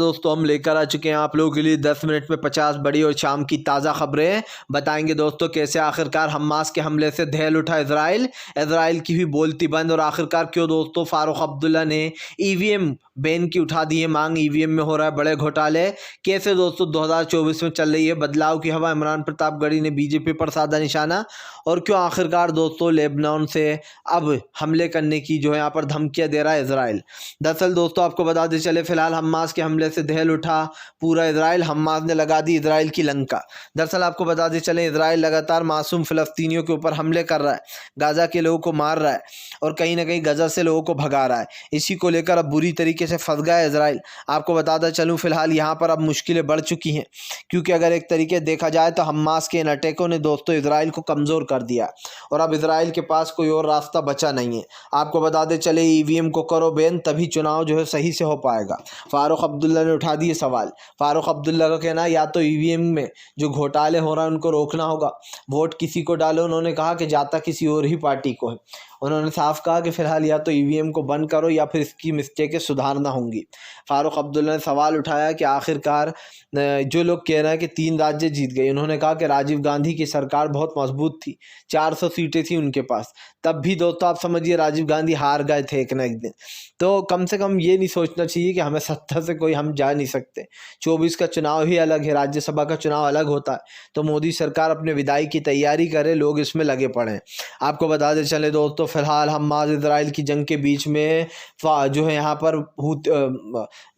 दोस्तों हम लेकर आ चुके हैं आप लोगों के लिए 10 मिनट में 50 बड़ी और शाम की ताज़ा खबरें। बताएंगे दोस्तों कैसे आखिरकार हमास के हमले से दहल उठा इजराइल की हुई बोलती बंद, और आखिरकार क्यों दोस्तों फारूक अब्दुल्ला ने ईवीएम बैन की उठा दी है मांग। ईवीएम में हो रहा है बड़े घोटाले। कैसे दोस्तों 2024 में चल रही है बदलाव की हवा, इमरान प्रतापगढ़ी ने बीजेपी पर साधा निशाना, और क्यों आखिरकार दोस्तों लेबनान से अब हमले करने की जो है यहाँ पर धमकियां दे रहा है इजराइल। दरअसल दोस्तों आपको बता दें चले, फिलहाल हमास के हमले से दहल उठा पूरा इजराइल, हमास ने लगा दी इजराइल की लंका। दरअसल आपको बता दें चले, इजराइल लगातार मासूम फिलिस्तीनियों के ऊपर हमले कर रहा है, गाजा के लोगों को मार रहा है और कहीं ना कहीं गजा से लोगों को भगा रहा है। इसी को लेकर अब बुरी तरीके से फंस गया है इजराइल। आपको बताता चलूँ फिलहाल यहाँ पर अब मुश्किलें बढ़ चुकी हैं, क्योंकि अगर एक तरीके देखा जाए तो हमास के इन अटैकों ने दोस्तों इजराइल को कमज़ोर कर दिया और अब इजराइल के पास कोई और रास्ता बचा नहीं है। आपको बता दें चले, ईवीएम को करो बैन तभी चुनाव जो है सही से हो पाएगा। फारूक अब्दुल्ला ने उठा दिए सवाल। फारूक अब्दुल्ला का कहना है या तो ईवीएम में जो घोटाले हो रहा है उनको रोकना होगा, वोट किसी को डालो। उन्होंने कहा कि जाता किसी और ही पार्टी को है। उन्होंने साफ कहा कि फिलहाल या तो ईवीएम को बंद करो या फिर इसकी मिस्टेकें सुधारना होंगी। फारूक अब्दुल्ला ने सवाल उठाया कि आखिरकार जो लोग कह रहे हैं कि 3 राज्य जीत गए, उन्होंने कहा कि राजीव गांधी की सरकार बहुत मजबूत थी, 400 सीटें थी उनके पास, तब भी दोस्तों आप समझिए राजीव गांधी हार गए थे एक ना एक दिन। तो कम से कम ये नहीं सोचना चाहिए कि हमें सत्ता से कोई हम जा नहीं सकते। 24 का चुनाव ही अलग है, राज्यसभा का चुनाव अलग होता है। तो मोदी सरकार अपने विदाई की तैयारी करे, लोग इसमें लगे पड़े हैं। आपको बता दें चले दोस्तों, फिलहाल हमास इजराइल की जंग के बीच में जो है यहाँ पर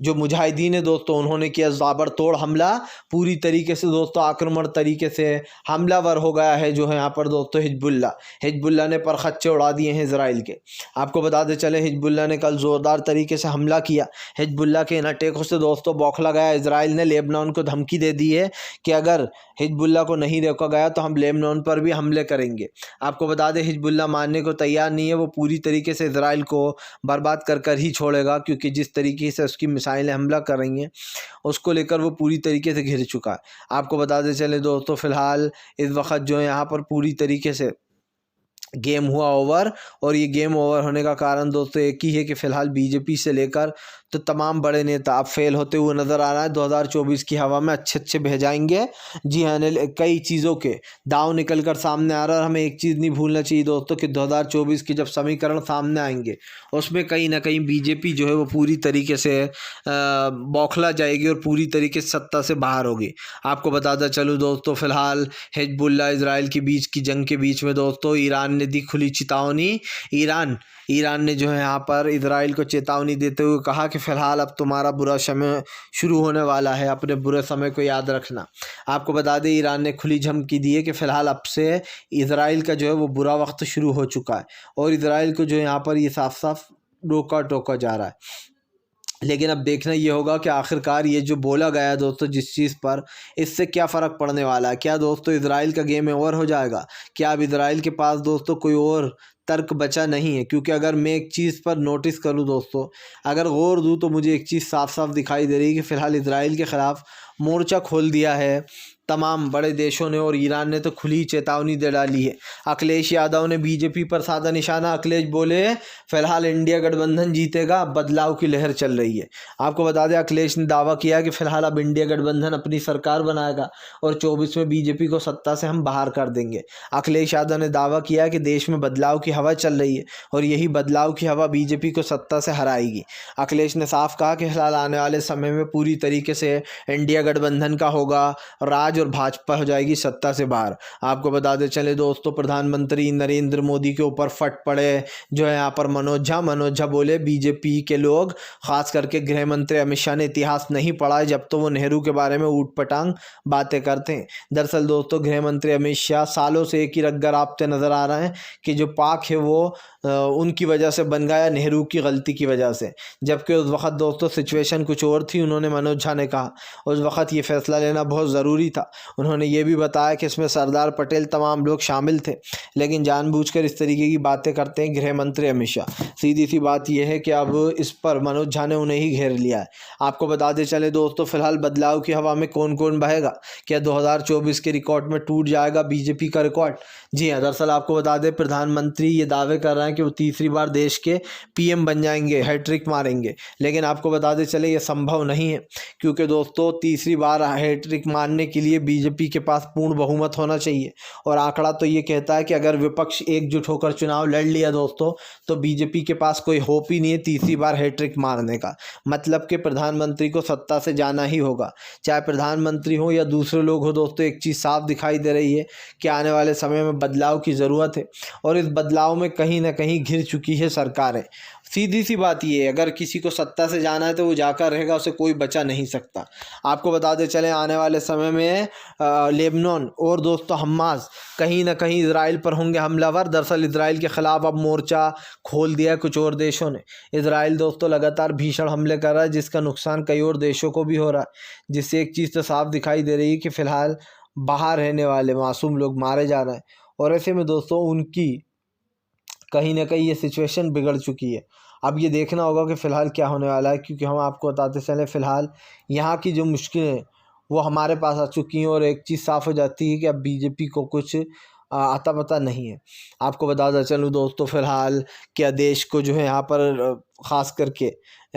जो मुजाहिदीन है दोस्तों, उन्होंने किया ताबड़तोड़ हमला। पूरी तरीके से दोस्तों आक्रमण तरीके से हमलावर हो गया है जो है यहाँ पर दोस्तों हिजबुल्ला ने परखच्चे उड़ा दिए हैं इजराइल के। आपको बता दें चले, हिजबुल्ला ने कल ज़ोरदार तरीके से हमला किया। हिजबुल्ला के इन अटैकों से दोस्तों बौखला गया इजराइल ने। लेबनान को धमकी दे दी है कि अगर हिजबुल्ला को नहीं रोका गया तो हम लेबनान पर भी हमले करेंगे। आपको बता दें हिजबुल्ला मानने को तैयार नहीं है, वो पूरी तरीके से इजराइल को बर्बाद कर ही छोड़ेगा, क्योंकि जिस तरीके से उसकी मिसाइलें हमला कर रही हैं उसको लेकर वो पूरी तरीके से घिर चुका है। आपको बता दें चले दोस्तों, फिलहाल इस वक्त जो है यहाँ पर पूरी तरीके से गेम हुआ ओवर, और ये गेम ओवर होने का कारण दोस्तों एक ही है कि फ़िलहाल बीजेपी से लेकर तो तमाम बड़े नेता अब फेल होते हुए नज़र आ रहा है। 2024 की हवा में अच्छे बह जाएंगे। जी हाँ, कई चीज़ों के दाव निकल कर सामने आ रहा है। और हमें एक चीज़ नहीं भूलना चाहिए दोस्तों कि 2024 के जब समीकरण सामने आएंगे उसमें कहीं ना कहीं बीजेपी जो है वो पूरी तरीके से बौखला जाएगी और पूरी तरीके से सत्ता से बाहर होगी। आपको बताता चलूँ दोस्तों, फिलहाल हिजबुल्ला इजराइल के बीच की जंग के बीच में दोस्तों ईरान ने दी खुली चेतावनी। ईरान ने जो है यहाँ पर इजराइल को चेतावनी देते हुए कहा कि फ़िलहाल अब तुम्हारा बुरा समय शुरू होने वाला है, अपने बुरे समय को याद रखना। आपको बता दें ईरान ने खुली धमकी दी है कि फ़िलहाल अब से इजराइल का जो है वो बुरा वक्त शुरू हो चुका है और इजराइल को जो है यहाँ पर ये साफ साफ रोका टोका जा रहा है। लेकिन अब देखना ये होगा कि आखिरकार ये जो बोला गया है दोस्तों जिस चीज़ पर, इससे क्या फ़र्क पड़ने वाला है। क्या दोस्तों इजराइल का गेम ओवर हो जाएगा? क्या अब इजराइल के पास दोस्तों कोई और तर्क बचा नहीं है? क्योंकि अगर मैं एक चीज़ पर नोटिस करूं दोस्तों, अगर गौर दूं तो मुझे एक चीज़ साफ साफ दिखाई दे रही है कि फ़िलहाल इजराइल के ख़िलाफ़ मोर्चा खोल दिया है तमाम बड़े देशों ने, और ईरान ने तो खुली चेतावनी दे डाली है। अखिलेश यादव ने बीजेपी पर साधा निशाना। अखिलेश बोले फ़िलहाल इंडिया गठबंधन जीतेगा, बदलाव की लहर चल रही है। आपको बता दें अखिलेश ने दावा किया कि फ़िलहाल अब इंडिया गठबंधन अपनी सरकार बनाएगा और 24 में बीजेपी को सत्ता से हम बाहर कर देंगे। अखिलेश यादव ने दावा किया कि देश में बदलाव की हवा चल रही है और यही बदलाव की हवा बीजेपी को सत्ता से हराएगी। अखिलेश ने साफ कहा कि फिलहाल आने वाले समय में पूरी तरीके से इंडिया गठबंधन का होगा राज और भाजपा हो जाएगी सत्ता से बाहर। आपको बता दें चले दोस्तों, प्रधानमंत्री नरेंद्र मोदी के ऊपर फट पड़े जो है यहाँ पर मनोज झा बोले बीजेपी के लोग, खास करके गृह मंत्री अमित शाह ने इतिहास नहीं पढ़ा है जब तो वो नेहरू के बारे में ऊट पटांग बातें करते हैं। दरअसल दोस्तों गृह मंत्री अमित शाह सालों से एक ही रग्गर आपते नजर आ रहे हैं कि जो पाक है वो उनकी वजह से बन गया, नेहरू की गलती की वजह से, जबकि उस वक़्त दोस्तों सिचुएशन कुछ और थी। उन्होंने मनोज झा ने कहा उस वक़्त ये फ़ैसला लेना बहुत ज़रूरी था था। उन्होंने ये भी बताया कि इसमें सरदार पटेल तमाम लोग शामिल थे, लेकिन जानबूझकर इस तरीके की बातें करते हैं गृह मंत्री अमित शाह। सीधी सी बात यह है कि अब इस पर मनोज झा ने उन्हें ही घेर लिया है। आपको बताते चले दोस्तों, फिलहाल बदलाव की हवा में कौन कौन बहेगा? क्या 2024 के रिकॉर्ड में टूट जाएगा बीजेपी का रिकॉर्ड? जी हाँ, दरअसल आपको बता दें, प्रधानमंत्री ये दावे कर रहे हैं कि वो तीसरी बार देश के पीएम बन जाएंगे, हैट्रिक मारेंगे। लेकिन आपको बताते चले ये संभव नहीं है, क्योंकि दोस्तों तीसरी बार हैट्रिक मारने के लिए बीजेपी के पास पूर्ण बहुमत होना चाहिए। और आंकड़ा तो ये कहता है कि अगर विपक्ष एकजुट होकर चुनाव लड़ लिया दोस्तों, तो बीजेपी के पास कोई होप ही नहीं है तीसरी बार हैट्रिक मारने का। मतलब कि प्रधानमंत्री को सत्ता से जाना ही होगा, चाहे प्रधानमंत्री हो या दूसरे लोग हो। दोस्तों एक चीज़ साफ दिखाई दे रही है कि आने वाले समय में बदलाव की ज़रूरत है, और इस बदलाव में कहीं ना कहीं घिर चुकी है सरकारें। सीधी सी बात ये है, अगर किसी को सत्ता से जाना है तो वो जाकर रहेगा, उसे कोई बचा नहीं सकता। आपको बताते चले आने वाले समय में लेबनान और दोस्तों हमास कहीं ना कहीं इजराइल पर होंगे हमलावर। दरअसल इजराइल के ख़िलाफ़ अब मोर्चा खोल दिया कुछ और देशों ने। इजराइल दोस्तों लगातार भीषण हमले कर रहा है, जिसका नुकसान कई और देशों को भी हो रहा है, जिससे एक चीज़ तो साफ दिखाई दे रही है कि फ़िलहाल बाहर रहने वाले मासूम लोग मारे जा रहे हैं। और ऐसे में दोस्तों उनकी कहीं ना कहीं ये सिचुएशन बिगड़ चुकी है। अब ये देखना होगा कि फ़िलहाल क्या होने वाला है, क्योंकि हम आपको बताते चले फ़िलहाल यहाँ की जो मुश्किलें वो हमारे पास आ चुकी हैं। और एक चीज़ साफ़ हो जाती है कि अब बीजेपी को कुछ आता पता नहीं है। आपको बताता चलूँ दोस्तों, फ़िलहाल क्या देश को जो है यहाँ पर ख़ास करके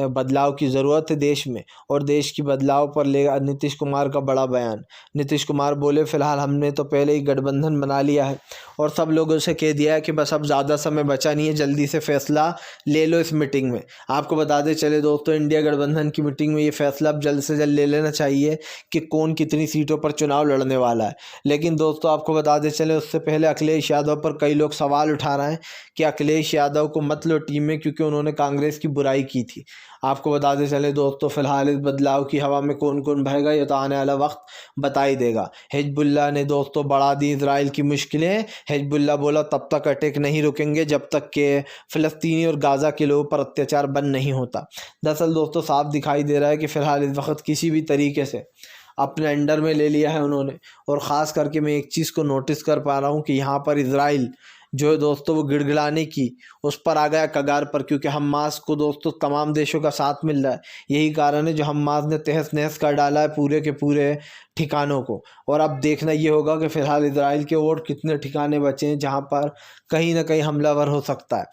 बदलाव की ज़रूरत है देश में, और देश की बदलाव पर ले नीतीश कुमार का बड़ा बयान। नीतीश कुमार बोले फ़िलहाल हमने तो पहले ही गठबंधन बना लिया है और सब लोगों से कह दिया है कि बस अब ज़्यादा समय बचा नहीं है, जल्दी से फ़ैसला ले लो इस मीटिंग में। आपको बताते चले दोस्तों, इंडिया गठबंधन की मीटिंग में ये फ़ैसला अब जल्द से जल्द ले लेना चाहिए कि कौन कितनी सीटों पर चुनाव लड़ने वाला है। लेकिन दोस्तों आपको बताते चले उससे पहले अखिलेश यादव पर कई लोग सवाल उठा रहे हैं कि अखिलेश यादव को मत लो टीम में, क्योंकि उन्होंने कांग्रेस की बुराई की थी। आपको बताते चले दोस्तों, फ़िलहाल इस बदलाव की हवा में कौन कौन बहेगा ये तो आने वाला वक्त बता ही देगा। हिजबुल्लाह ने दोस्तों बढ़ा दी इजराइल की मुश्किलें। हिजबुल्लाह बोला तब तक अटैक नहीं रुकेंगे जब तक कि फ़लस्तीनी और गाज़ा के लोगों पर अत्याचार बंद नहीं होता। दरअसल दोस्तों साफ दिखाई दे रहा है कि फ़िलहाल इस वक्त किसी भी तरीके से अपने अंडर में ले लिया है उन्होंने। और ख़ास करके मैं एक चीज़ को नोटिस कर पा रहा हूँ कि यहाँ पर इजराइल जो है दोस्तों वो गिड़गिड़ाने की उस पर आ गया कगार पर, क्योंकि हमास को दोस्तों तमाम देशों का साथ मिल रहा है। यही कारण है जो हमास ने तहस नहस कर डाला है पूरे के पूरे ठिकानों को। और अब देखना ये होगा कि फ़िलहाल इजराइल के और कितने ठिकाने बचे हैं जहाँ पर कहीं ना कहीं हमलावर हो सकता है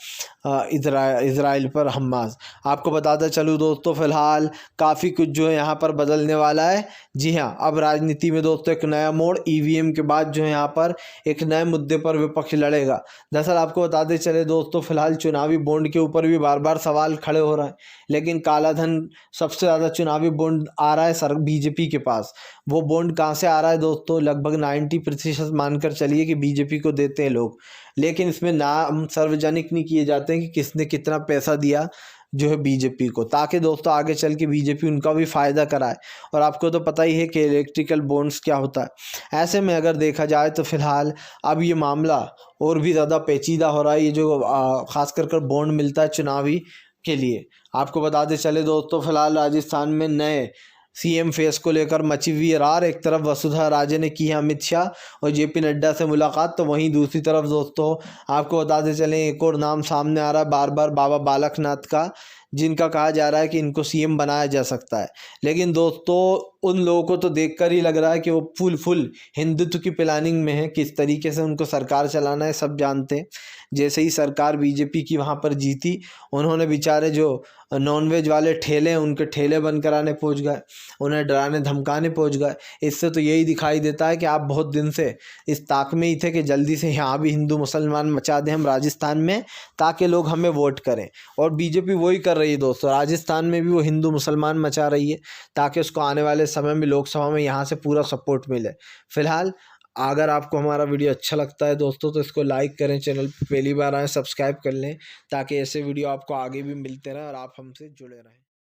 इजराइल पर हमास। आपको बताता चलूँ दोस्तों, फ़िलहाल काफ़ी कुछ जो है यहाँ पर बदलने वाला है। जी हाँ, अब राजनीति में दोस्तों एक नया मोड़, ईवीएम के बाद जो है यहाँ पर एक नए मुद्दे पर विपक्ष लड़ेगा। दरअसल आपको बताते चले दोस्तों, फ़िलहाल चुनावी बॉन्ड के ऊपर भी बार बार सवाल खड़े हो रहे हैं, लेकिन काला धन सबसे ज़्यादा चुनावी बॉन्ड आ रहा है बीजेपी के पास। वो बॉन्ड कहाँ से आ रहा है दोस्तों? लगभग 90% मानकर चलिए कि बीजेपी को देते हैं लोग, लेकिन इसमें नाम सार्वजनिक नहीं किए जाते हैं कि किसने कितना पैसा दिया जो है बीजेपी को, ताकि दोस्तों आगे चल के बीजेपी उनका भी फ़ायदा कराए। और आपको तो पता ही है कि इलेक्ट्रिकल बॉन्ड्स क्या होता है। ऐसे में अगर देखा जाए तो फ़िलहाल अब ये मामला और भी ज़्यादा पेचीदा हो रहा है, ये जो ख़ास कर बॉन्ड मिलता है चुनावी के लिए। आपको बताते चले दोस्तों, फ़िलहाल राजस्थान में नए सीएम फेस को लेकर मची हुई रार। एक तरफ वसुंधरा राजे ने की है अमित शाह और जेपी नड्डा से मुलाकात, तो वहीं दूसरी तरफ दोस्तों आपको बताते चलें एक और नाम सामने आ रहा है बार बार, बाबा बालकनाथ का, जिनका कहा जा रहा है कि इनको सीएम बनाया जा सकता है। लेकिन दोस्तों उन लोगों को तो देखकर ही लग रहा है कि वो फुल हिंदुत्व की प्लानिंग में है, किस तरीके से उनको सरकार चलाना है सब जानते हैं। जैसे ही सरकार बीजेपी की वहाँ पर जीती, उन्होंने बेचारे जो नॉनवेज वाले ठेले हैं उनके ठेले बंद कराने पहुँच गए, उन्हें डराने धमकाने पहुँच गए। इससे तो यही दिखाई देता है कि आप बहुत दिन से इस ताक में ही थे कि जल्दी से यहाँ भी हिंदू मुसलमान मचा दें हम राजस्थान में, ताकि लोग हमें वोट करें। और बीजेपी वही कर रही है दोस्तों, राजस्थान में भी वो हिंदू मुसलमान मचा रही है, ताकि उसको आने वाले समय में लोकसभा में यहाँ से पूरा सपोर्ट मिले। फिलहाल अगर आपको हमारा वीडियो अच्छा लगता है दोस्तों तो इसको लाइक करें, चैनल पर पहली बार आए सब्सक्राइब कर लें, ताकि ऐसे वीडियो आपको आगे भी मिलते रहें और आप हमसे जुड़े रहें।